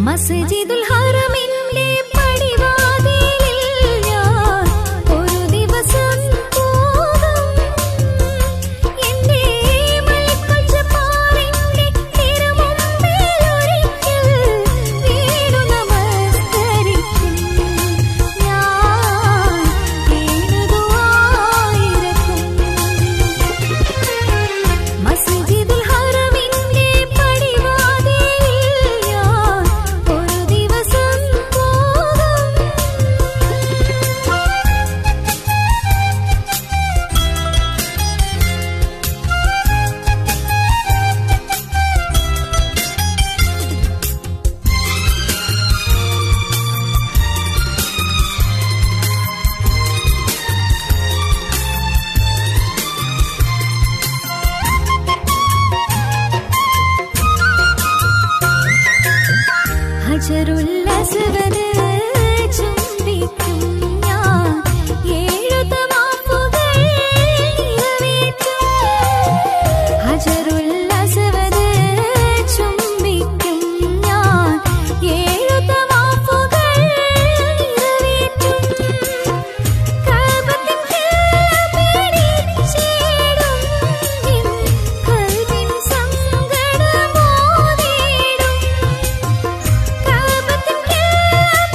മസ്ജിദുൽ ഹറമിന്റെ പടിവാതിലിൽ ഞാൻ ഒരു ദിവസം പോകും. എന്റെ മൽക്കുൽ ജബ്ബാറിന്റെ തിരുമുമ്പിൽ ഒരിക്കൽ വീണു നമസ്കരിക്കും ഞാൻ. വീണു ദുആയിരക്കും. മസ്ജിദുൽ ഹറമിന്റെ പടിവാതിലിൽ ഞാൻ ഒരു ദിവസം പോകും. ഹജറുൽ അസ്വദ് ചുംബിക്കും ഞാൻ. 7 തവാഫുകൾ നിറവേറ്റും. ഹജറുൽ അസ്വദ് ചുംബിക്കും ഞാൻ. 7 തവാഫുകൾ നിറവേറ്റും. കഅബത്തിൻ പിടിച്ചിടും. നിൻ കൽബിൻ സങ്കടമോതിടും. കഅബത്തിൻ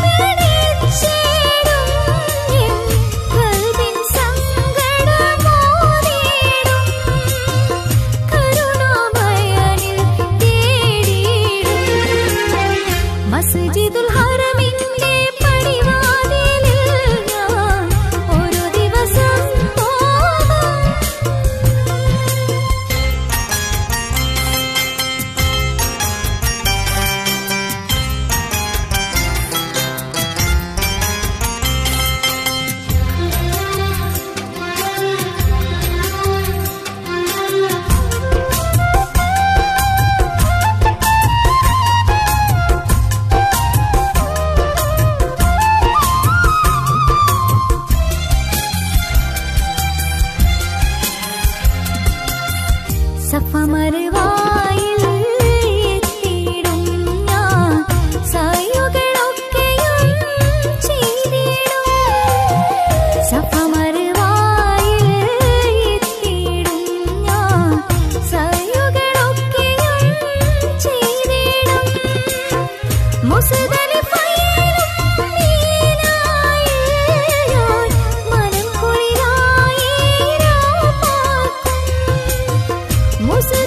പിടിച്ചിടും. നിൻ കൽബിൻ സങ്കടമോതിടും. കരുണാമയനിൽ തേടിയിടും. മസ്ജിദുൽ ഹറമിന്റെ പടിവാതിലിൽ ഞാൻ ഒരു ദിവസം പോകും. സഫ മർവായിൽ എത്തിയിടും ഞാൻ. സയ്യുകളൊക്കെയും ചെയ്തിടും. സഫ മർവായിൽ എത്തിയിടും ഞാൻ. സയ്യുകളൊക്കെയും ചെയ്തിടും. മുസ്ദലിഫയിലും മീനായിൽ ഞാൻ മനം കുളിരായി രാപ്പാക്കും. മുസ്ദലിഫയിലും